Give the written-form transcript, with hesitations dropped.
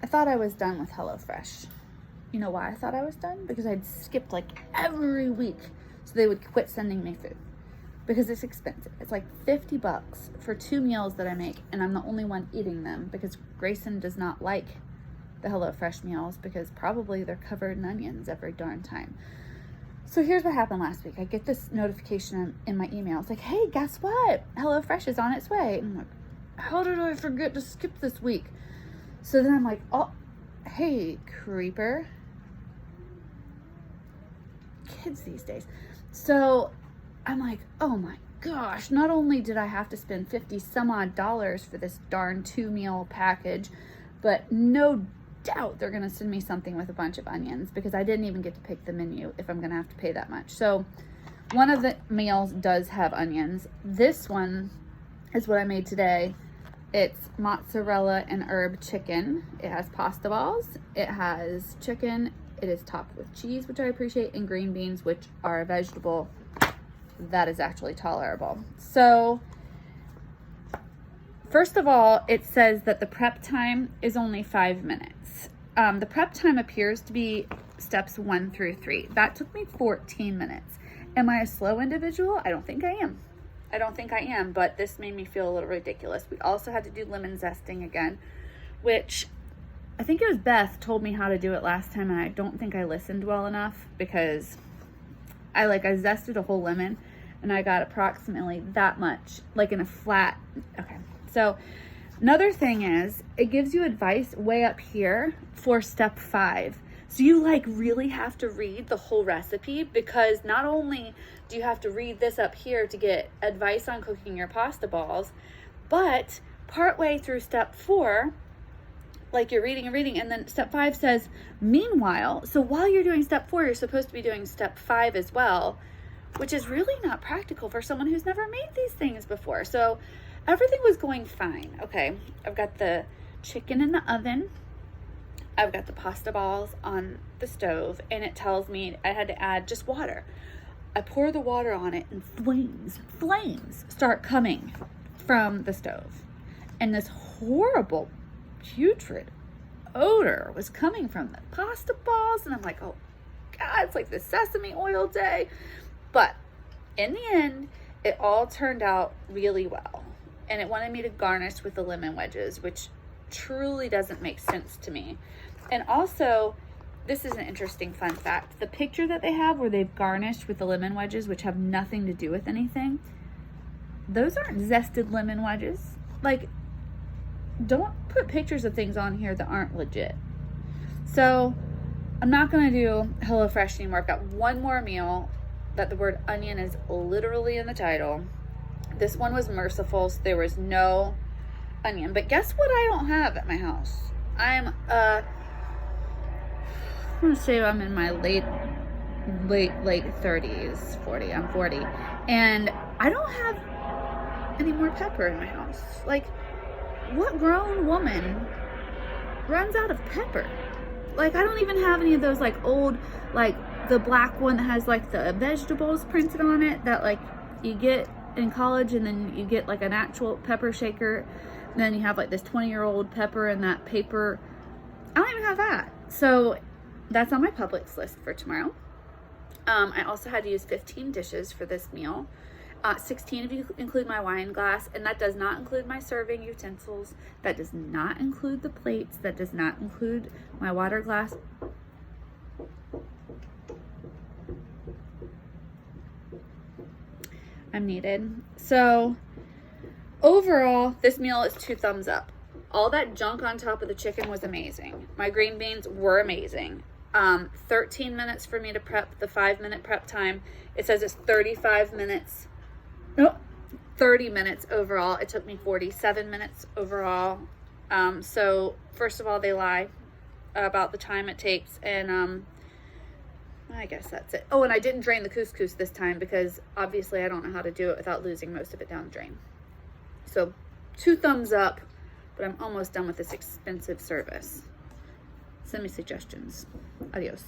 I thought I was done with HelloFresh. You know why I thought I was done? Because I'd skipped like every week so they would quit sending me food. Because it's expensive. It's like $50 for 2 meals that I make, and I'm the only one eating them because Grayson does not like the HelloFresh meals because probably they're covered in onions every darn time. So here's what happened last week. I get this notification in my email. It's like, hey, guess what? HelloFresh is on its way. And I'm like, how did I forget to skip this week? So then I'm like, oh, hey, creeper. Kids these days. So I'm like, oh my gosh, not only did I have to spend 50 some odd dollars for this darn 2 meal package, but no doubt they're gonna send me something with a bunch of onions because I didn't even get to pick the menu if I'm gonna have to pay that much. So one of the meals does have onions. This one is what I made today. It's mozzarella and herb chicken. It has pasta balls. It has chicken. It is topped with cheese, which I appreciate, and green beans, which are a vegetable that is actually tolerable. So first of all, it says that the prep time is only 5 minutes. The prep time appears to be steps 1 through 3. That took me 14 minutes. Am I a slow individual? I don't think I am. But this made me feel a little ridiculous. We also had to do lemon zesting again, which I think it was Beth told me how to do it last time, and I don't think I listened well enough because I zested a whole lemon and I got approximately that much, like in a flat. Okay. So another thing is it gives you advice way up here for step 5. So you really have to read the whole recipe because not only do you have to read this up here to get advice on cooking your pasta balls, but partway through step 4, you're reading and then step 5 says, meanwhile, so while you're doing step 4, you're supposed to be doing step 5 as well, which is really not practical for someone who's never made these things before. So everything was going fine. Okay, I've got the chicken in the oven. I've got the pasta balls on the stove, and it tells me I had to add just water. I pour the water on it, and flames start coming from the stove. And this horrible putrid odor was coming from the pasta balls, and I'm like, oh God, it's like the sesame oil day. But in the end, it all turned out really well, and it wanted me to garnish with the lemon wedges, which truly doesn't make sense to me. And also, this is an interesting fun fact, the picture that they have where they've garnished with the lemon wedges, which have nothing to do with anything, those aren't zested lemon wedges. Don't put pictures of things on here that aren't legit. So I'm not going to do HelloFresh anymore. I've got one more meal that the word onion is literally in the title. This one was merciful, so there was no onion. But guess what I don't have at my house? I'm going to say I'm in my late 30s, 40. I'm 40. And I don't have any more pepper in my house. What grown woman runs out of pepper? I don't even have any of those old, the black one that has the vegetables printed on it that you get in college, and then you get an actual pepper shaker, and then you have this 20-year-old pepper in that paper. I don't even have that. So that's on my Publix list for tomorrow. I also had to use 15 dishes for this meal. 16 if you include my wine glass, and that does not include my serving utensils. That does not include the plates. That does not include my water glass. I'm needed. So overall, this meal is 2 thumbs up. All that junk on top of the chicken was amazing. My green beans were amazing. 13 minutes for me to prep, the 5-minute prep time. It says it's 35 minutes. No, 30 minutes overall. It took me 47 minutes overall. So first of all, they lie about the time it takes, and I guess that's it. Oh, and I didn't drain the couscous this time because obviously I don't know how to do it without losing most of it down the drain. So 2 thumbs up, but I'm almost done with this expensive service. Send me suggestions. Adios.